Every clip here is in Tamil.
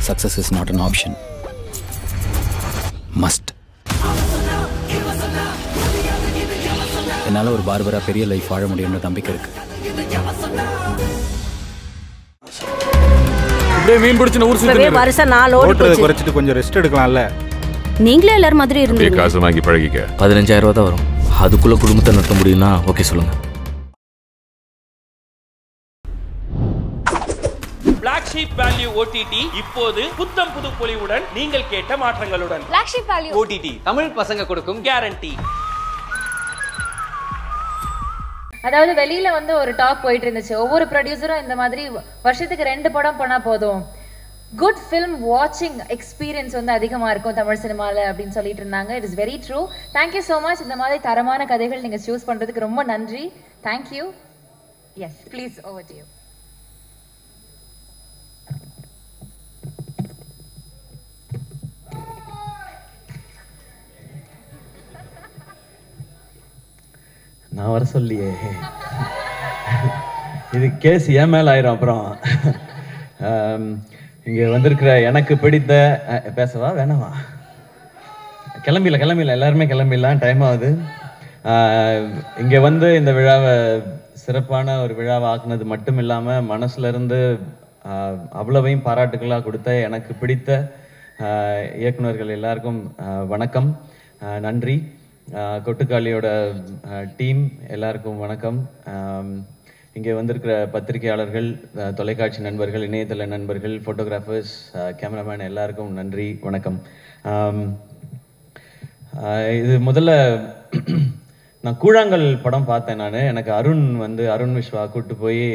Success is not an option. Must. என்னால் ஒரு பார்பரா பெரிய லைஃப் வாழ முடியும்னு நம்பிக்கை இருக்கு. அப்படியே மீன் பிடிச்சு ஊர் சுத்திட்டு வருஷ நாள் ஓடுறத குறைச்சிட்டு கொஞ்சம் ரெஸ்ட் எடுக்கலாம்ல. நீங்களே எல்லாரும் மாதிரி இருந்தீங்க. காசு வாங்கி பழகிக்க. 15,000 ரூபாய் தான் வரும். அதுக்குள்ள குடும்பத்தை நடத்த முடியும்னா ஓகே சொல்லுங்க. Black Sheep Value OTT இப்போது புத்தம் புது பொலிவுடன் நீங்கள் கேட்ட மாற்றங்களுடன். Black Sheep Value OTT Tamil பசங்க கொடுக்கும் கேரண்டி. அதாவது வெளியில வந்து ஒரு டாக் போயிட்டு இருந்துச்சு. ஒவ்வொரு ப்ரொடியூசரும் இந்த மாதிரி வருஷத்துக்கு 2 படம் பண்ணா போதும், குட் ஃபிலிம் வாட்சிங் எக்ஸ்பீரியன்ஸ் வந்து அதிகமாக இருக்கும் தமிழ் சினிமாவில் அப்படின்னு சொல்லிட்டு இருந்தாங்க. It is very true. Thank you so much. இந்த மாதிரி தரமான கதைகள் நீங்கள் சூஸ் பண்ணுறதுக்கு ரொம்ப நன்றி. Thank you. Yes please over to you. நான் வர சொல்லியே, இது கேஸ் ஏன் மேல் ஆயிரும். அப்புறம் இங்கே வந்திருக்கிற எனக்கு பிடித்த பேசவா வேணாமா? கிளம்பில எல்லாருமே கிளம்பிடலாம், டைம் ஆகுது. இங்கே வந்து இந்த விழாவை சிறப்பான ஒரு விழாவை ஆக்குனது மட்டும் இல்லாமல் மனசுல இருந்து அவ்வளவையும் பாராட்டுகளாக கொடுத்த எனக்கு பிடித்த இயக்குனர்கள் எல்லாருக்கும் வணக்கம், நன்றி. கொட்டுக்காளியோட டீம் எல்லாருக்கும் வணக்கம். இங்கே வந்திருக்கிற பத்திரிகையாளர்கள், தொலைக்காட்சி நண்பர்கள், இணையதள நண்பர்கள், ஃபோட்டோகிராஃபர்ஸ், கேமராமேன் எல்லாருக்கும் நன்றி, வணக்கம். இது முதல்ல நான் கூழாங்கல் படம் பார்த்தேன். எனக்கு அருண் விஸ்வா கூப்பிட்டு போய்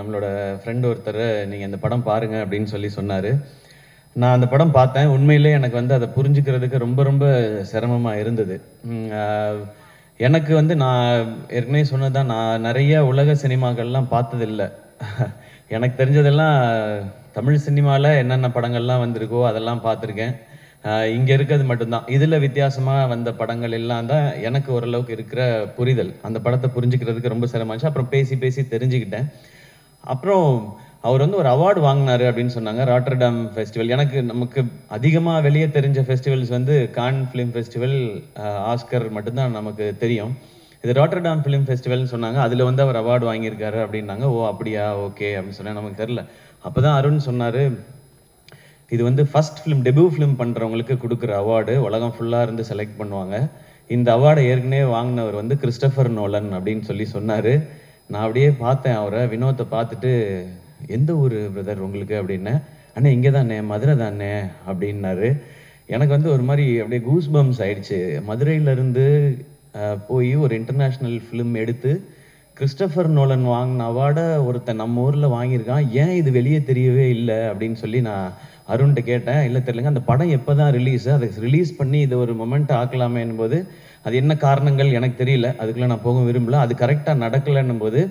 நம்மளோட ஃப்ரெண்ட் ஒருத்தர் நீங்கள் இந்த படம் பாருங்க அப்படின்னு சொன்னார். நான் அந்த படம் பார்த்தேன். உண்மையிலே எனக்கு வந்து அதை புரிஞ்சுக்கிறதுக்கு ரொம்ப ரொம்ப சிரமமாக இருந்தது. எனக்கு வந்து நான் ஏற்கனவே சொன்னதான், நான் நிறைய உலக சினிமாக்கள்லாம் பார்த்ததில்லை. எனக்கு தெரிஞ்சதெல்லாம் தமிழ் சினிமாவில் என்னென்ன படங்கள்லாம் வந்திருக்கோ அதெல்லாம் பார்த்துருக்கேன். இங்கே இருக்கிறது மட்டும்தான். இதில் வித்தியாசமாக வந்த படங்கள் எல்லாம் தான் எனக்கு ஓரளவுக்கு இருக்கிற புரிதல். அந்த படத்தை புரிஞ்சுக்கிறதுக்கு ரொம்ப சிரமமாச்சு. அப்புறம் பேசி தெரிஞ்சுக்கிட்டேன். அப்புறம் அவர் வந்து ஒரு அவார்டு வாங்கினாரு அப்படின்னு சொன்னாங்க, ராட்டர்டாம் ஃபெஸ்டிவல். நமக்கு அதிகமாக வெளியே தெரிஞ்ச ஃபெஸ்டிவல்ஸ் வந்து கான் ஃபிலிம் ஃபெஸ்டிவல், ஆஸ்கர் மட்டும்தான் நமக்கு தெரியும். இது ராட்டர்டாம் ஃபிலிம் ஃபெஸ்டிவல்னு சொன்னாங்க. அதில் வந்து அவர் அவார்டு வாங்கியிருக்காரு அப்படின்னாங்க. ஓ அப்படியா, ஓகே அப்படின்னு சொன்னேன். நமக்கு தெரில. அப்போ தான் அருண் சொன்னார், இது வந்து ஃபர்ஸ்ட் ஃபிலிம், டெபியூ ஃபிலிம் பண்ணுறவங்களுக்கு கொடுக்குற அவார்டு, உலகம் ஃபுல்லாக இருந்து செலக்ட் பண்ணுவாங்க. இந்த அவார்டை ஏற்கனவே வாங்கினவர் வந்து கிறிஸ்டோபர் நோலன் அப்படின்னு சொன்னார். நான் அப்படியே பார்த்தேன் அவரை, வினோத்தை பார்த்துட்டு, எந்த ஊர் பிரதர் உங்களுக்கு அப்படின்னேன். அண்ணே இங்கே தானே, மதுரை தானே அப்படின்னாரு. எனக்கு வந்து ஒரு மாதிரி அப்படியே கூஸ் பம்ஸ் ஆயிடுச்சு. மதுரையிலேருந்து போய் ஒரு இன்டர்நேஷ்னல் ஃபிலிம் எடுத்து கிறிஸ்டோபர் நோலன் வாங்கின அவார்டை ஒருத்தன் நம்ம ஊரில் வாங்கியிருக்கான், ஏன் இது வெளியே தெரியவே இல்லை அப்படின்னு நான் அருண்கிட்ட கேட்டேன். இல்லை தெரியலங்க, அந்த படம் எப்போ தான் ரிலீஸு, அதை ரிலீஸ் பண்ணி இதை ஒரு மொமெண்ட் ஆக்கலாமேன்னும் போது அது என்ன காரணங்கள் எனக்கு தெரியல, அதுக்குள்ளே நான் போக விரும்பல, அது கரெக்டாக நடக்கலைன்னும் போது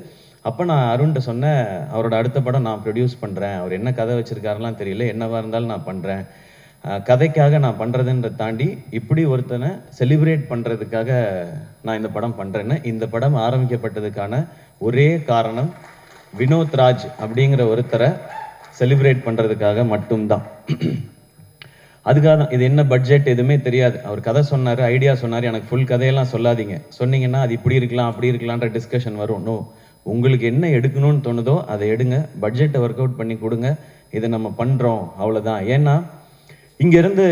அப்போ நான் அருண்கிட்ட சொன்னேன், அவரோட அடுத்த படம் நான் ப்ரொடியூஸ் பண்ணுறேன், அவர் என்ன கதை வச்சுருக்காருலாம் தெரியல, என்னவாக இருந்தாலும் நான் பண்ணுறேன், கதைக்காக நான் பண்ணுறதுன்றதை தாண்டி இப்படி ஒருத்தனை செலிப்ரேட் பண்ணுறதுக்காக நான் இந்த படம் பண்ணுறேன்னு. இந்த படம் ஆரம்பிக்கப்பட்டதுக்கான ஒரே காரணம் வினோத் ராஜ் அப்படிங்கிற ஒருத்தரை செலிப்ரேட் பண்ணுறதுக்காக மட்டும்தான். அதுக்காக தான். இது என்ன பட்ஜெட் எதுவுமே தெரியாது. அவர் கதை சொன்னார், ஐடியா சொன்னார். எனக்கு ஃபுல் கதையெல்லாம் சொல்லாதீங்க, சொன்னீங்கன்னா அது இப்படி இருக்கலாம் அப்படி இருக்கலான்ற டிஸ்கஷன் வரும். நோ, உங்களுக்கு என்ன எடுக்கணும்னு தோணுதோ அதை எடுங்க, பட்ஜெட்டை ஒர்க் அவுட் பண்ணி கொடுங்க, இதை நம்ம பண்ணுறோம், அவ்வளோதான். ஏன்னா இங்கேருந்து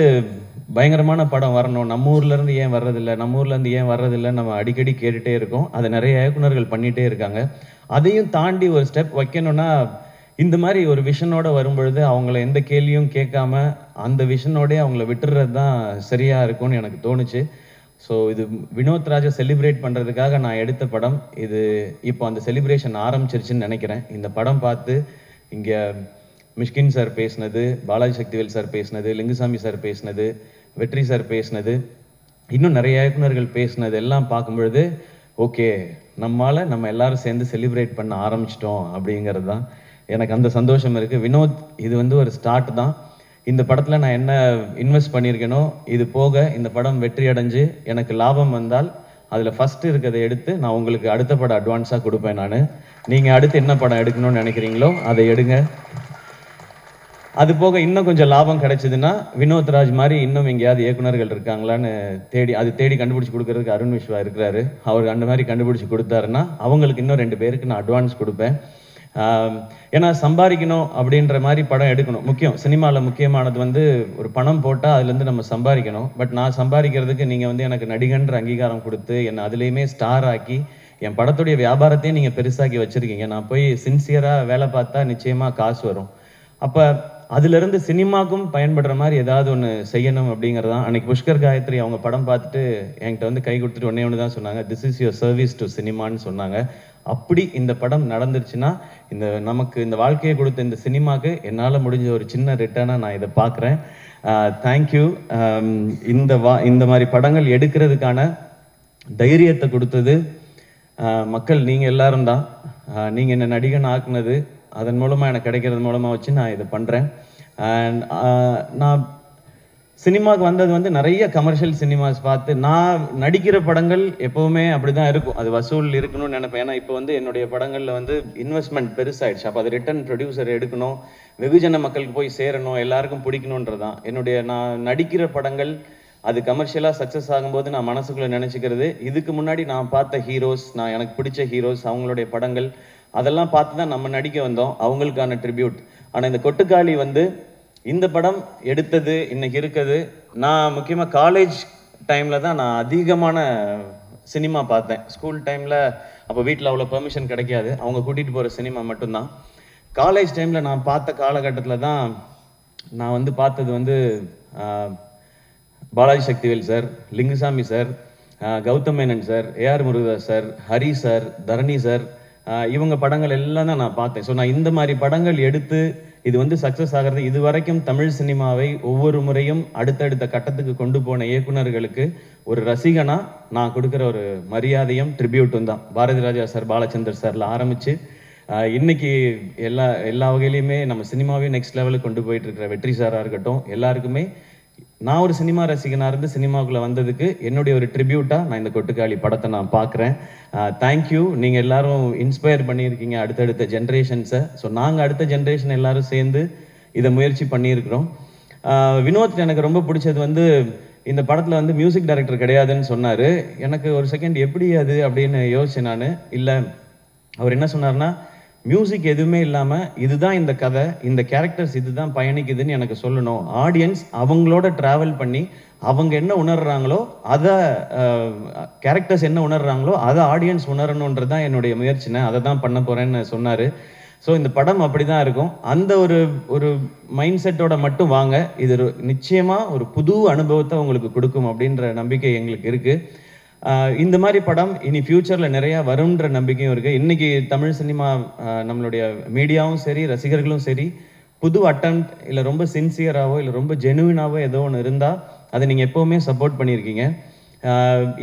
பயங்கரமான படம் வரணும், நம்ம ஊர்லேருந்து ஏன் வர்றதில்லை நம்ம அடிக்கடி கேட்டுகிட்டே இருக்கோம். அதை நிறைய இயக்குனர்கள் பண்ணிகிட்டே இருக்காங்க. அதையும் தாண்டி ஒரு ஸ்டெப் வைக்கணும்னா இந்த மாதிரி ஒரு விஷனோட வரும்பொழுது அவங்கள எந்த கேள்வியும் கேட்காம அந்த விஷனோடே அவங்கள விட்டுறது தான் சரியாக இருக்கும்னு எனக்கு தோணுச்சு. ஸோ இது வினோத் ராஜை செலிப்ரேட் பண்ணுறதுக்காக நான் எடுத்த படம் இது. இப்போ அந்த செலிப்ரேஷன் ஆரம்பிச்சிருச்சுன்னு நினைக்கிறேன். இந்த படம் பார்த்து இங்கே மிஷ்கின் சார் பேசினது, பாலாஜி சக்திவேல் சார் பேசினது, லிங்குசாமி சார் பேசினது, வெற்றி சார் பேசினது, இன்னும் நிறைய இயக்குனர்கள் பேசினது எல்லாம் பார்க்கும்பொழுது ஓகே, நம்ம எல்லாரும் சேர்ந்து செலிப்ரேட் பண்ண ஆரம்பிச்சிட்டோம் அப்படிங்கிறது தான் எனக்கு அந்த சந்தோஷம் இருக்குது. வினோத், இது வந்து ஒரு ஸ்டார்ட் தான். இந்த படத்தில் நான் என்ன இன்வெஸ்ட் பண்ணியிருக்கேனோ இது போக இந்த படம் வெற்றி அடைஞ்சு எனக்கு லாபம் வந்தால் அதில் ஃபஸ்ட்டு இருக்கிறதை எடுத்து நான் உங்களுக்கு அடுத்த படம் அட்வான்ஸாக கொடுப்பேன். நீங்கள் அடுத்து என்ன படம் எடுக்கணும்னு நினைக்கிறீங்களோ அதை எடுங்க. அது போக இன்னும் கொஞ்சம் லாபம் கிடைச்சதுன்னா வினோத் ராஜ் மாதிரி இன்னும் எங்கேயாவது இயக்குனர்கள் இருக்காங்களான்னு தேடி கண்டுபிடிச்சி கொடுக்கறதுக்கு அருண் விஸ்வா இருக்கிறாரு. அவர் அந்த மாதிரி கண்டுபிடிச்சி கொடுத்தாருன்னா அவங்களுக்கு இன்னும் 2 பேருக்கு நான் அட்வான்ஸ் கொடுப்பேன். ஏன்னா சம்பாதிக்கணும் அப்படின்ற மாதிரி படம் எடுக்கணும். முக்கியம், சினிமாவில் முக்கியமானது வந்து ஒரு பணம் போட்டால் அதுலேருந்து நம்ம சம்பாதிக்கணும். பட் நான் சம்பாதிக்கிறதுக்கு நீங்கள் வந்து எனக்கு நடிகன்ற அங்கீகாரம் கொடுத்து என்னை அதுலேயுமே ஸ்டார் ஆக்கி என் படத்துடைய வியாபாரத்தையும் நீங்கள் பெருசாக்கி வச்சுருக்கீங்க. நான் போய் சின்சியராக வேலை பார்த்தா நிச்சயமாக காசு வரும். அப்போ அதுலேருந்து சினிமாக்கும் பயன்படுற மாதிரி ஏதாவது ஒன்று செய்யணும் அப்படிங்கிறது தான். அன்றைக்கி புஷ்கர் காயத்ரி அவங்க படம் பார்த்துட்டு என்கிட்ட வந்து கை கொடுத்துட்டு ஒன்று தான் சொன்னாங்க, this is your service to சினிமான்னு சொன்னாங்க. அப்படி இந்த படம் நடந்துருச்சுன்னா நமக்கு இந்த வாழ்க்கையை கொடுத்த இந்த சினிமாவுக்கு என்னால் முடிஞ்ச ஒரு சின்ன ரிட்டர்னாக நான் இதை பார்க்குறேன். தேங்க்யூ. இந்த மாதிரி படங்கள் எடுக்கிறதுக்கான தைரியத்தை கொடுத்தது மக்கள் நீங்கள் எல்லாரும் தான். நீங்கள் என்ன நடிகன் ஆக்குனது, அதன் மூலமாக எனக்கு கிடைக்கிறது மூலமாக வச்சு நான் இதை பண்ணுறேன். அண்ட் நான் சினிமாவுக்கு வந்தது வந்து நிறைய கமர்ஷியல் சினிமாஸ் பார்த்து, நான் நடிக்கிற படங்கள் எப்போவுமே அப்படி தான் இருக்கும், அது வசூல் இருக்கணும்னு நினைப்பேன். ஏன்னா இப்போ வந்து என்னுடைய படங்களில் வந்து இன்வெஸ்ட்மெண்ட் பெருசாகிடுச்சு. அப்போ அது ரிட்டர்ன் ப்ரொடியூசர் எடுக்கணும், வெகுஜன மக்களுக்கு போய் சேரணும், எல்லாருக்கும் பிடிக்கணுன்றது தான் நான் நடிக்கிற படங்கள். அது கமர்ஷியலாக சக்ஸஸ் ஆகும்போது நான் மனசுக்குள்ளே நினச்சிக்கிறது, இதுக்கு முன்னாடி நான் பார்த்த ஹீரோஸ், எனக்கு பிடிச்ச ஹீரோஸ், அவங்களுடைய படங்கள் அதெல்லாம் பார்த்து தான் நம்ம நடிக்க வந்தோம், அவங்களுக்கான ட்ரிபியூட். ஆனால் இந்த கொட்டுக்காளி வந்து இந்த படம் எடுத்தது இன்னைக்கு இருக்குது. நான் முக்கியமாக காலேஜ் டைமில் தான் நான் அதிகமான சினிமா பார்த்தேன். ஸ்கூல் டைமில் அப்போ வீட்டில் அவ்வளோ பெர்மிஷன் கிடைக்காது, அவங்க கூட்டிகிட்டு போகிற சினிமா மட்டும்தான். காலேஜ் டைமில் நான் பார்த்த காலகட்டத்தில் தான் நான் வந்து பார்த்தது வந்து Balaji Sakthivel sir, Lingusamy sir, Gautham Menon sir, AR Murugadoss sir, Hari sir, Dharani sir, இவங்க படங்கள் எல்லாம் தான் நான் பார்த்தேன். ஸோ நான் இந்த மாதிரி படங்கள் எடுத்து இது வந்து சக்ஸஸ் ஆகிறது, இது வரைக்கும் தமிழ் சினிமாவை ஒவ்வொரு முறையும் அடுத்தடுத்த கட்டத்துக்கு கொண்டு போன இயக்குனர்களுக்கு ஒரு ரசிகனா நான் கொடுக்குற ஒரு மரியாதையும் ட்ரிபியூட்டும் தான். பாரதி ராஜா சார், பாலச்சந்தர் சார்ல ஆரம்பித்து இன்னைக்கு எல்லா வகையிலையுமே நம்ம சினிமாவே நெக்ஸ்ட் லெவலுக்கு கொண்டு போயிட்டு இருக்கிற வெற்றி சாராக இருக்கட்டும், எல்லாருக்குமே நான் ஒரு சினிமா ரசிகனாக இருந்து சினிமாவுக்குள்ளே வந்ததுக்கு என்னுடைய ஒரு ட்ரிபியூட்டாக நான் இந்த கொட்டுக்காளி படத்தை நான் பார்க்குறேன். தேங்க்யூ. நீங்கள் எல்லாரும் இன்ஸ்பயர் பண்ணியிருக்கீங்க அடுத்தடுத்த ஜென்ரேஷன்ஸை. ஸோ நாங்கள் அடுத்த ஜென்ரேஷன் எல்லாரும் சேர்ந்து இதை முயற்சி பண்ணியிருக்கிறோம். வினோத் எனக்கு ரொம்ப பிடிச்சது வந்து இந்த படத்தில் வந்து மியூசிக் டைரக்டர் கிடையாதுன்னு சொன்னார். எனக்கு ஒரு செகண்ட் எப்படி அது அப்படின்னு யோசிச்சேன் நான். இல்லை, அவர் என்ன சொன்னார்னா, மியூசிக் எதுவுமே இல்லாமல் இதுதான் இந்த கதை, இந்த கேரக்டர்ஸ் இதுதான் பயணிக்குதுன்னு எனக்கு சொல்லணும். ஆடியன்ஸ் அவங்களோட ட்ராவல் பண்ணி அவங்க என்ன உணர்றாங்களோ அதை, கேரக்டர்ஸ் என்ன உணர்றாங்களோ அதை ஆடியன்ஸ் உணரணுன்றது தான் என்னுடைய முயற்சினை, அதை தான் பண்ண போகிறேன்னு சொன்னார். ஸோ இந்த படம் அப்படி தான் இருக்கும். அந்த ஒரு மைண்ட் செட்டோட மட்டும் வாங்க, இது நிச்சயமாக ஒரு புது அனுபவத்தை உங்களுக்கு கொடுக்கும் அப்படின்ற நம்பிக்கை எங்களுக்கு இருக்குது. இந்த மாதிரி படம் இனி ஃப்யூச்சரில் நிறையா வரும்ன்ற நம்பிக்கையும் இருக்குது. இன்றைக்கி தமிழ் சினிமா, நம்மளுடைய மீடியாவும் சரி, ரசிகர்களும் சரி, புது அட்டெம்ப்ட் இல்லை ரொம்ப சின்சியராகவோ இல்லை ரொம்ப ஜெனுவினாவோ ஏதோ ஒன்று இருந்தால் அதை நீங்கள் எப்போவுமே சப்போர்ட் பண்ணியிருக்கீங்க.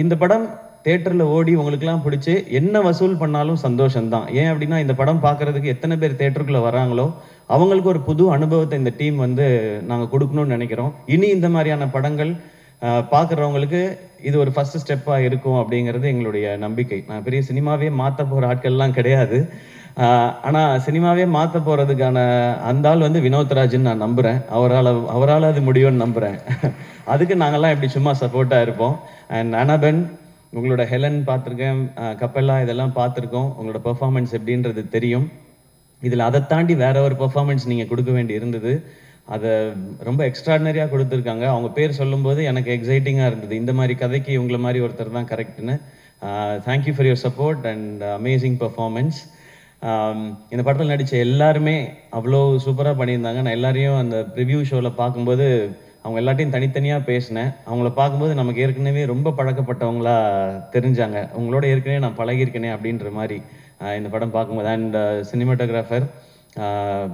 இந்த படம் தேட்டரில் ஓடி உங்களுக்குலாம் பிடிச்சி என்ன வசூல் பண்ணாலும் சந்தோஷம்தான். ஏன் அப்படின்னா இந்த படம் பார்க்குறதுக்கு எத்தனை பேர் தேட்டருக்குள்ளே வராங்களோ அவங்களுக்கு ஒரு புது அனுபவத்தை இந்த டீம் வந்து நாங்கள் கொடுக்கணும்னு நினைக்கிறோம். இனி இந்த மாதிரியான படங்கள் பார்க்குறவங்களுக்கு இது ஒரு ஃபர்ஸ்ட் ஸ்டெப்பாக இருக்கும் அப்படிங்கிறது எங்களுடைய நம்பிக்கை. நான் பெரிய சினிமாவே மாற்ற போகிற ஆட்கள்லாம் கிடையாது. ஆனால் சினிமாவே மாற்ற போகிறதுக்கான அந்த ஆள் வந்து வினோத்ராஜ்ன்னு நான் நம்புகிறேன். அவரால் அது முடியும்னு நம்புகிறேன். அதுக்கு நாங்கள்லாம் எப்படி சும்மா சப்போர்ட்டாக இருப்போம். அண்ட் அனபென், உங்களோட ஹெலன் பார்த்துருக்கேன், கப்பல்லா இதெல்லாம் பார்த்துருக்கோம். உங்களோட பெர்ஃபார்மன்ஸ் எப்படின்றது தெரியும். இதில் அதை தாண்டி வேற ஒரு பெர்ஃபார்மன்ஸ் நீங்கள் கொடுக்க வேண்டி இருந்தது. அதை ரொம்ப எக்ஸ்ட்ராடினரியாக கொடுத்துருக்காங்க. அவங்க பேர் சொல்லும்போது எனக்கு எக்ஸைட்டிங்காக இருந்தது. இந்த மாதிரி கதைக்கு இவங்கள மாதிரி ஒருத்தர் தான் கரெக்டுன்னு. Thank you for your support and amazing performance. இந்த படத்தில் நடித்த எல்லாருமே அவ்வளோ சூப்பராக பண்ணியிருந்தாங்க. நான் எல்லாரையும் அந்த ரிவ்யூ ஷோவில் பார்க்கும்போது அவங்க எல்லாத்தையும் தனித்தனியாக பேசினேன். அவங்கள பார்க்கும்போது நமக்கு ஏற்கனவே ரொம்ப பழக்கப்பட்டவங்களா தெரிஞ்சாங்க. உங்களோட ஏற்கனவே நான் பழகியிருக்கேனே அப்படின்ற மாதிரி இந்த படம் பார்க்கும்போது. அண்ட் சினிமாட்டோகிராஃபர்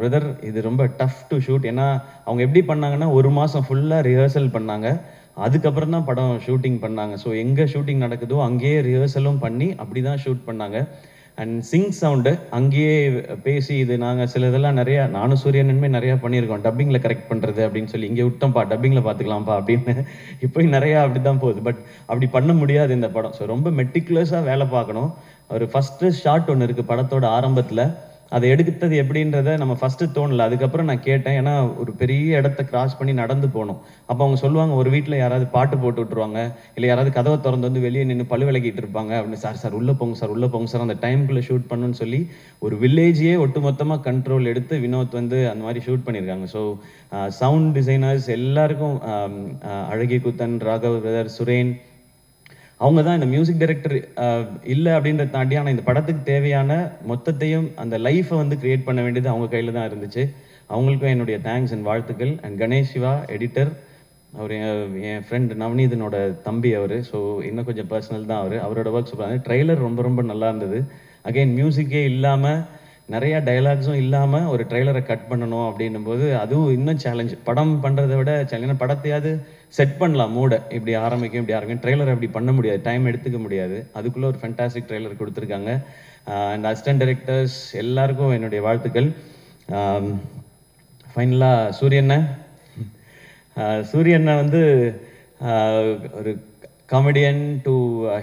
பிரதர், இது ரொம்ப டஃப் டு ஷூட். ஏன்னா அவங்க எப்படி பண்ணாங்கன்னா 1 மாதம் ஃபுல்லாக ரிஹர்சல் பண்ணாங்க, அதுக்கப்புறம் தான் படம் ஷூட்டிங் பண்ணாங்க. ஸோ எங்கே ஷூட்டிங் நடக்குதோ அங்கேயே ரிஹர்சலும் பண்ணி அப்படி தான் ஷூட் பண்ணாங்க. அண்ட் சிங் சவுண்டு அங்கேயே பேசி, இது நாங்கள் சில இதெல்லாம் நிறையா, நானும் சூரியனுமே நிறையா பண்ணியிருக்கோம், டப்பிங்கில் கரெக்ட் பண்ணுறது அப்படின்னு சொல்லி. இங்கே விட்டோம்ப்பா, டப்பிங்கில் பார்த்துக்கலாம்ப்பா அப்படின்னு. இப்போ நிறையா அப்படி தான் போகுது. பட் அப்படி பண்ண முடியாது இந்த படம். ஸோ ரொம்ப மெட்டிகுலஸாக வேலை பார்க்கணும். ஒரு ஃபஸ்ட்டு ஷாட் ஒன்று இருக்குது படத்தோட ஆரம்பத்தில். அதை எடுத்தது எப்படின்றத நம்ம ஃபஸ்ட்டு தோணல. அதுக்கப்புறம் நான் கேட்டேன். ஏன்னா ஒரு பெரிய இடத்த கிராஸ் பண்ணி நடந்து போகணும். அப்போ அவங்க சொல்லுவாங்க, ஒரு வீட்டில் யாராவது பாட்டு போட்டு விட்டுருவாங்க, இல்லை யாராவது கதவை திறந்து வந்து வெளியே நின்று பல்லு விளக்கிட்டு இருப்பாங்க அப்படின்னு. சார் உள்ளே போங்க சார், உள்ளே போங்க சார், அந்த டைமுக்குள்ளே ஷூட் பண்ணணும்னு சொல்லி ஒரு வில்லேஜையே ஒட்டுமொத்தமாக கண்ட்ரோல் எடுத்து வினோத் வந்து அந்த மாதிரி ஷூட் பண்ணியிருக்காங்க. ஸோ சவுண்ட் டிசைனர்ஸ் எல்லாருக்கும், அழகிய குத்தன், ராகவ் பிரதர், சுரேன், அவங்க தான் இந்த மியூசிக் டைரக்டர் இல்லை அப்படின்றத தாண்டி, ஆனால் இந்த படத்துக்கு தேவையான மொத்தத்தையும் அந்த லைஃப்பை வந்து கிரியேட் பண்ண வேண்டியது அவங்க கையில் தான் இருந்துச்சு. அவங்களுக்கும் என்னுடைய தேங்க்ஸ் அண்ட் வாழ்த்துக்கள். அண்ட் கணேஷ் சிவா எடிட்டர், அவர் என் ஃப்ரெண்ட் நவநீதனோட தம்பி அவர். ஸோ இன்னும் கொஞ்சம் பர்சனல் தான் அவரோட ஒர்க் சொல்கிறாங்க. ட்ரெய்லர் ரொம்ப ரொம்ப நல்லா இருந்தது. அகைன் மியூசிக்கே இல்லாமல், நிறையா டைலாக்ஸும் இல்லாமல் ஒரு ட்ரெய்லரை கட் பண்ணணும் அப்படின்னும் போது அதுவும் இன்னும் சேலஞ்ச். படம் பண்ணுறதை விட சேலஞ்ச். படத்தையாவது செட் பண்ணலாம், மூட இப்படி ஆரம்பிக்கும் ட்ரெய்லர் அப்படி பண்ண முடியாது, டைம் எடுத்துக்க முடியாது. அதுக்குள்ளே ஒரு ஃபென்டாஸ்டிக் ட்ரெய்லர் கொடுத்துருக்காங்க. அண்ட் அசிஸ்டன்ட் டைரக்டர்ஸ் எல்லாருக்கும் என்னுடைய வாழ்த்துக்கள். ஃபைனலாக சூரியண்ணா வந்து ஒரு காமெடியன் டு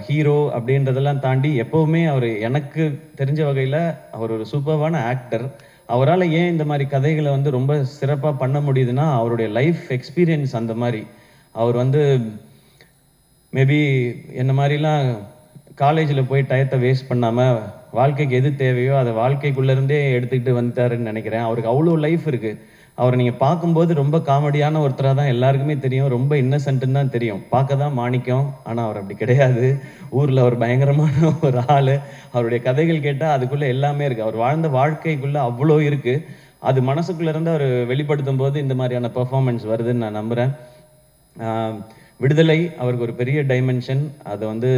ஹீரோ அப்படின்றதெல்லாம் தாண்டி எப்போவுமே அவர் எனக்கு தெரிஞ்ச வகையில் அவர் ஒரு சூப்பர்வான ஆக்டர். அவரால் ஏன் இந்த மாதிரி கதைகளை வந்து ரொம்ப சிறப்பாக பண்ண முடியுதுன்னா, அவருடைய லைஃப் எக்ஸ்பீரியன்ஸ் அந்த மாதிரி. அவர் வந்து மேபி என்ன மாதிரிலாம் காலேஜில் போய் டயத்தை வேஸ்ட் பண்ணாமல் வாழ்க்கைக்கு எது தேவையோ அதை வாழ்க்கைக்குள்ளேருந்தே எடுத்துக்கிட்டு வந்துட்டாருன்னு நினைக்கிறேன். அவருக்கு அவ்வளோ லைஃப் இருக்குது. அவரை நீங்கள் பார்க்கும்போது ரொம்ப காமெடியான ஒருத்தராக தான் எல்லாருக்குமே தெரியும், ரொம்ப இன்னசென்ட்டுன்னு தான் தெரியும். பார்க்க தான் மாணிக்கம், ஆனால் அவர் அப்படி கிடையாது. ஊரில் அவர் பயங்கரமான ஒரு ஆள். அவருடைய கதைகள் கேட்டால் அதுக்குள்ளே எல்லாமே இருக்குது. அவர் வாழ்ந்த வாழ்க்கைக்குள்ளே அவ்வளோ இருக்குது. அது மனசுக்குள்ளேருந்து அவர் வெளிப்படுத்தும் போது இந்த மாதிரியான பெர்ஃபார்மன்ஸ் வருதுன்னு நான் நம்புகிறேன். விடுதலை அவருக்கு ஒரு பெரிய டைமென்ஷன். அதை வந்து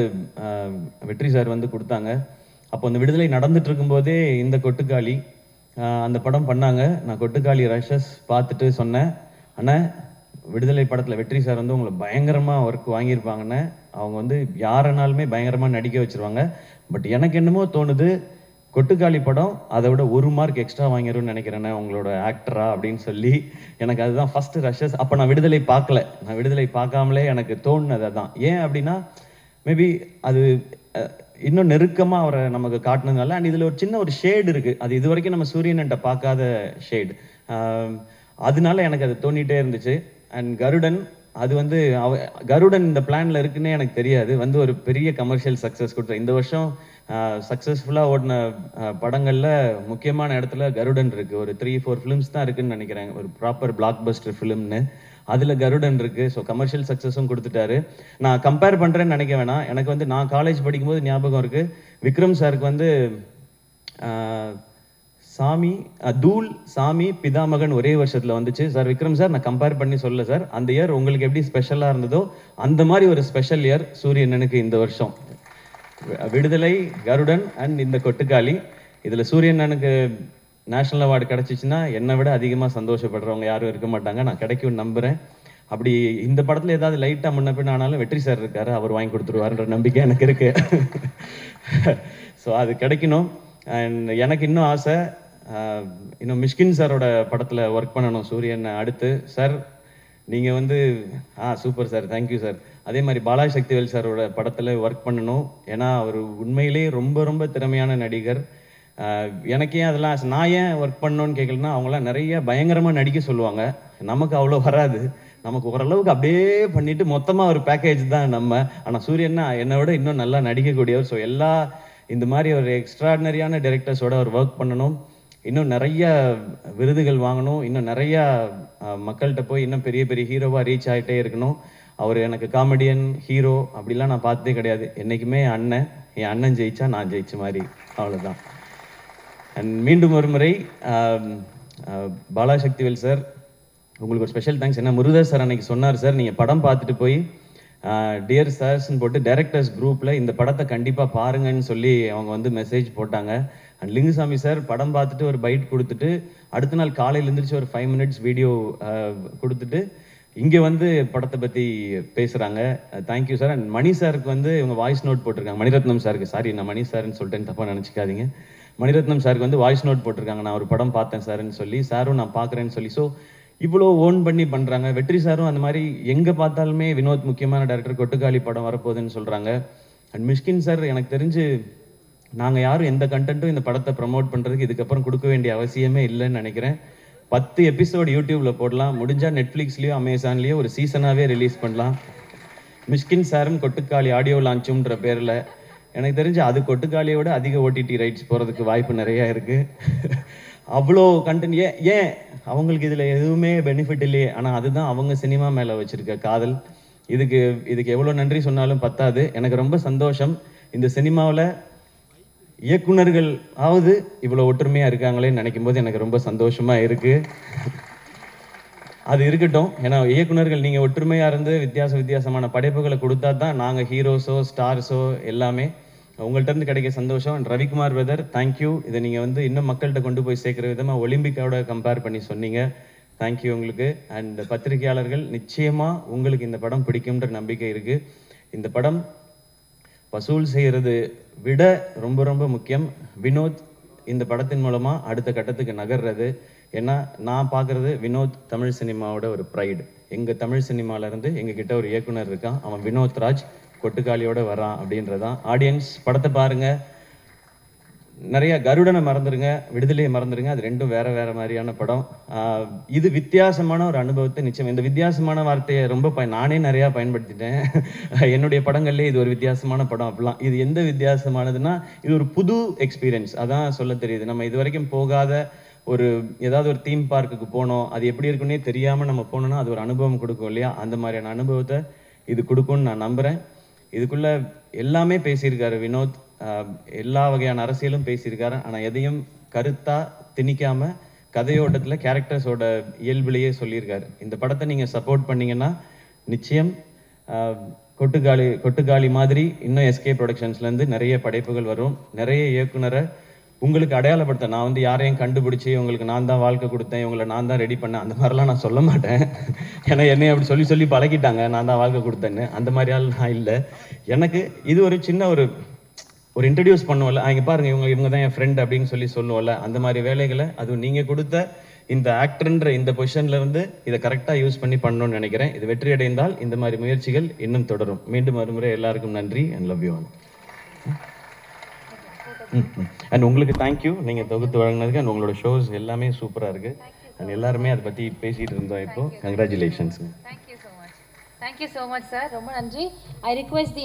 வெற்றி சார் வந்து கொடுத்தாங்க. அப்போ அந்த விடுதலை நடந்துட்டு இருக்கும்போதே இந்த கொட்டுக்காளி அந்த படம் பண்ணாங்க. நான் கொட்டுக்காளி ரஷஸ் பார்த்துட்டு சொன்னேன், அண்ணா விடுதலை படத்தில் வெற்றி சார் வந்து உங்களை பயங்கரமாக ஒர்க் வாங்கியிருப்பாங்கன்னு. அவங்க வந்து யாருனாலுமே பயங்கரமாக நடிக்க வச்சுருவாங்க. பட் எனக்கு என்னமோ தோணுது, கொட்டுக்காளி படம் அதை விட 1 மார்க் எக்ஸ்ட்ரா வாங்கிடும்னு நினைக்கிறேண்ணே உங்களோட ஆக்டரா அப்படின்னு சொல்லி. எனக்கு அதுதான் ஃபஸ்ட்டு ரஷஸ். அப்போ நான் விடுதலை பார்க்காமலே எனக்கு தோணுனது அதுதான். ஏன் அப்படின்னா, மேபி அது இன்னும் நெருக்கமாக அவரை நமக்கு காட்டினதுனால. அண்ட் இதில் ஒரு சின்ன ஒரு ஷேடு இருக்குது, அது இது வரைக்கும் நம்ம சூரியன்கிட்ட பார்க்காத ஷேடு. அதனால எனக்கு அது தோணிகிட்டே இருந்துச்சு. அண்ட் கருடன், அது வந்து கருடன் இந்த பிளானில் இருக்குன்னே எனக்கு தெரியாது. வந்து ஒரு பெரிய கமர்ஷியல் சக்ஸஸ் கொடுத்தேன். இந்த வருஷம் சக்ஸஸ்ஃபுல்லாக ஓடின படங்களில் முக்கியமான இடத்துல கருடன் இருக்குது. ஒரு 3-4 ஃபிலிம்ஸ் தான் இருக்குதுன்னு நினைக்கிறேன், ஒரு ப்ராப்பர் பிளாக் பஸ்டர் ஃபிலிம்னு. அதில் கருடன் இருக்குது. ஸோ கமர்ஷியல் சக்ஸஸும் கொடுத்துட்டாரு. நான் கம்பேர் பண்ணுறேன்னு நினைக்க வேணாம். எனக்கு வந்து நான் காலேஜ் படிக்கும்போது ஞாபகம் இருக்குது, விக்ரம் சாருக்கு வந்து தூள், சாமி, பிதாமகன் ஒரே வருஷத்தில் வந்துச்சு. சார் விக்ரம் சார், நான் கம்பேர் பண்ணி சொல்ல சார், அந்த இயர் உங்களுக்கு எப்படி ஸ்பெஷலாக இருந்ததோ அந்த மாதிரி ஒரு ஸ்பெஷல் இயர் சூரியனனுக்கு இந்த வருஷம். விடுதலை, கருடன் அண்ட் இந்த கொட்டுக்காளி. இதில் சூரியனனுக்கு நேஷனல் அவார்டு கிடச்சிச்சின்னா என்னை விட அதிகமாக சந்தோஷப்படுறவங்க யாரும் இருக்க மாட்டாங்க. நான் கிடைக்கும்னு நம்புகிறேன். அப்படி இந்த படத்தில் ஏதாவது லைட்டாக முன்ன பின்ன ஆனாலும் வெற்றி சார் இருக்கார், அவர் வாங்கி கொடுத்துருவாருன்ற நம்பிக்கை எனக்கு இருக்குது. ஸோ அது கிடைக்கணும். அண்ட் எனக்கு இன்னும் ஆசை, இன்னும் மிஷ்கின் சாரோட படத்தில் ஒர்க் பண்ணணும் சூரியன் அடுத்து. சார் நீங்கள் வந்து சூப்பர் சார், தேங்க்யூ சார். அதே மாதிரி பாலாஜி சக்திவேல் சாரோட படத்தில் ஒர்க் பண்ணணும். ஏன்னா அவர் உண்மையிலே ரொம்ப ரொம்ப திறமையான நடிகர். எனக்கு ஏன் அதெல்லாம் நான் ஏன் ஒர்க் பண்ணணும்னு கேட்கலன்னா, அவங்களாம் நிறைய பயங்கரமாக நடிக்க சொல்லுவாங்க, நமக்கு அவ்வளோ வராது. நமக்கு ஓரளவுக்கு அப்படியே பண்ணிட்டு மொத்தமாக ஒரு பேக்கேஜ் தான் நம்ம. ஆனால் சூரியன்னா என்னை விட இன்னும் நல்லா நடிக்கக்கூடியவர். ஸோ இந்த மாதிரி ஒரு எக்ஸ்ட்ராடினரியான டைரக்டர்ஸோட அவர் ஒர்க் பண்ணணும். இன்னும் நிறைய விருதுகள் வாங்கணும். இன்னும் நிறையா மக்கள்கிட்ட போய் இன்னும் பெரிய பெரிய ஹீரோவாக ரீச் ஆகிட்டே இருக்கணும். அவர் எனக்கு காமெடியன், ஹீரோ அப்படிலாம் நான் பார்த்ததே கிடையாது. என்றைக்குமே என் அண்ணன் ஜெயிச்சா நான் ஜெயிச்ச மாதிரி, அவ்வளோதான். அண்ட் மீண்டும் ஒரு முறை பாலாஜி சக்திவேல் சார், உங்களுக்கு ஒரு ஸ்பெஷல் தேங்க்ஸ். ஏன்னா முருகர் சார் அன்னைக்கு சொன்னார், சார் நீங்கள் படம் பார்த்துட்டு போய் டியர் சார்ஸ்ன்னு போட்டு டைரக்டர்ஸ் குரூப்பில் இந்த படத்தை கண்டிப்பாக பாருங்கன்னு சொல்லி அவங்க வந்து மெசேஜ் போட்டாங்க. அண்ட் லிங்குசாமி சார் படம் பார்த்துட்டு ஒரு பைட் கொடுத்துட்டு அடுத்த நாள் காலையில் எழுந்திரிச்சு ஒரு 5 minutes வீடியோ கொடுத்துட்டு இங்கே வந்து படத்தை பற்றி பேசுகிறாங்க. Thank you sir. அண்ட் மணி சாருக்கு வந்து இவங்க வாய்ஸ் நோட் போட்டிருக்காங்க. மணிரத்னம் சாருக்கு, சாரி நான் மணி சார்ன்னு சொல்லிட்டேன்னு தப்பாக நினச்சிக்காதீங்க. மணிரத்னம் சாருக்கு வந்து வாய்ஸ் நோட் போட்டிருக்காங்க, நான் ஒரு படம் பார்த்தேன் சார்ன்னு சொல்லி, சாரும் நான் பார்க்குறேன்னு சொல்லி. ஸோ இவ்வளோ ஓன் பண்ணி பண்ணுறாங்க. வெற்றி சாரும் அந்த மாதிரி எங்கே பார்த்தாலுமே வினோத் முக்கியமான டைரக்டர், கொட்டுக்காளி படம் வரப்போகுதுன்னு சொல்கிறாங்க. அண்ட் மிஷ்கின் சார் எனக்கு தெரிஞ்சு நாங்கள் யாரும் எந்த கண்டென்ட்டும் இந்த படத்தை ப்ரமோட் பண்ணுறதுக்கு இதுக்கப்புறம் கொடுக்க வேண்டிய அவசியமே இல்லைன்னு நினைக்கிறேன். 10 எபிசோடு யூடியூப்பில் போடலாம், முடிஞ்சால் நெட்ஃப்ளிக்ஸ்லேயோ அமேசான்லேயோ ஒரு சீசனாகவே ரிலீஸ் பண்ணலாம். மிஷ்கின் சாரும் கொட்டுக்காளி ஆடியோ லான்ச்சுன்ற பேரில் எனக்கு தெரிஞ்சு அது கொட்டுக்காளியோட அதிக ஓடிடி ரைட்ஸ் போகிறதுக்கு வாய்ப்பு நிறையா இருக்குது. அவ்வளோ கண்டென்ட் ஏன் அவங்களுக்கு இதில் எதுவுமே பெனிஃபிட் இல்லையே, ஆனால் அதுதான் அவங்க சினிமா மேலே வச்சுருக்க காதல். இதுக்கு எவ்வளோ நன்றி சொன்னாலும் பத்தாது. எனக்கு ரொம்ப சந்தோஷம் இந்த சினிமாவில் இயக்குனர்கள் ஆவது இவ்வளோ ஒற்றுமையாக இருக்காங்களேன்னு நினைக்கும் போது எனக்கு ரொம்ப சந்தோஷமாக இருக்குது. அது இருக்கட்டும், ஏன்னா இயக்குனர்கள் நீங்கள் ஒற்றுமையாக இருந்து வித்தியாசமான படைப்புகளை கொடுத்தா தான் நாங்கள் ஹீரோஸோ ஸ்டார்ஸோ எல்லாமே உங்கள்கிட்ட இருந்து கிடைக்க சந்தோஷம். Ravikumar brother, thank you. இதை நீங்கள் வந்து இன்னும் மக்கள்கிட்ட கொண்டு போய் சேர்க்குற விதமாக ஒலிம்பிக்கோட கம்பேர் பண்ணி சொன்னீங்க. தேங்க்யூ உங்களுக்கு. அண்ட் பத்திரிகையாளர்கள், நிச்சயமாக உங்களுக்கு இந்த படம் பிடிக்கும்ன்ற நம்பிக்கை இருக்குது. இந்த படம் வசூல் செய்கிறது விட ரொம்ப ரொம்ப முக்கியம் வினோத் இந்த படத்தின் மூலமாக அடுத்த கட்டத்துக்கு நகர்றது. ஏன்னா நான் பார்க்குறது வினோத் தமிழ் சினிமாவோட ஒரு ப்ரைடு. எங்கள் தமிழ் சினிமாவிலேருந்து எங்ககிட்ட ஒரு இயக்குனர் இருக்கான், அவன் வினோத் ராஜ், கொட்டுக்காளியோட வரான் அப்படின்றதான். ஆடியன்ஸ் படத்தை பாருங்கள். நிறைய கருடனை மறந்துடுங்க, விடுதலையை மறந்துடுங்க, அது ரெண்டும் வேறு மாதிரியான படம். இது வித்தியாசமான ஒரு அனுபவத்தை நிச்சயம். இந்த வித்தியாசமான வார்த்தையை ரொம்ப நானே நிறையா பயன்படுத்திட்டேன் என்னுடைய படங்கள்லேயே. இது ஒரு வித்தியாசமான படம் அப்படிலாம். இது எந்த வித்தியாசமானதுன்னா இது ஒரு புது எக்ஸ்பீரியன்ஸ், அதான் சொல்ல தெரியுது. நம்ம இது வரைக்கும் போகாத ஏதாவது ஒரு தீம் பார்க்குக்கு போனோம், அது எப்படி இருக்குன்னே தெரியாமல் நம்ம போனோம்னா அது ஒரு அனுபவம் கொடுக்கும் இல்லையா, அந்த மாதிரியான அனுபவத்தை இது கொடுக்கும்னு நான் நம்புகிறேன். இதுக்குள்ளே எல்லாமே பேசியிருக்காரு வினோத், எல்லா வகையான அரசியலும் பேசியிருக்காரு. ஆனால் எதையும் கருத்தாக திணிக்காமல் கதையோட்டத்தில் கேரக்டர்ஸோட இயல்பிலேயே சொல்லியிருக்காரு. இந்த படத்தை நீங்கள் சப்போர்ட் பண்ணிங்கன்னா நிச்சயம் கொட்டுக்காளி மாதிரி இன்னும் எஸ்கே ப்ரொடக்ஷன்ஸ்லேருந்து நிறைய படைப்புகள் வரும். நிறைய இயக்குனரை உங்களுக்கு அடையாளப்படுத்த, நான் வந்து யாரையும் கண்டுபிடிச்சி உங்களுக்கு நான் தான் வாழ்க்கை கொடுத்தேன், இவங்களை நான் தான் ரெடி பண்ணேன், அந்த மாதிரிலாம் நான் சொல்ல மாட்டேன். ஏன்னா என்னை அப்படி சொல்லி பழகிட்டாங்க, நான் தான் வாழ்க்கை கொடுத்தேன்னு. அந்த மாதிரி ஆள் நான் இல்லை. எனக்கு இது ஒரு சின்ன ஒரு இன்ட்ரடியூஸ் பண்ணுவோம்ல, இங்கே பாருங்க இவங்க தான் என் ஃப்ரெண்ட் அப்படின்னு சொல்லுவோம்ல, அந்த மாதிரி வேலைகளை அதுவும் நீங்கள் கொடுத்த இந்த ஆக்டர்ன்ற இந்த பொசிஷன்ல இருந்து இதை கரெக்டாக யூஸ் பண்ணி பண்ணணும்னு நினைக்கிறேன். இது வெற்றி அடைந்தால் இந்த மாதிரி முயற்சிகள் இன்னும் தொடரும். மீண்டும் மறுமுறை எல்லாருக்கும் நன்றி and love you all. And உங்களுக்கு தேங்க்யூ, நீங்கள் தொகுத்து வழங்கினதுக்கு. அண்ட் உங்களோட ஷோஸ் எல்லாமே சூப்பராக இருக்குது. அண்ட் எல்லாருமே அதை பற்றி பேசிகிட்டு இருந்தோம். இப்போ congratulations. Thank you so much sir, ரொம்ப நன்றி. I request the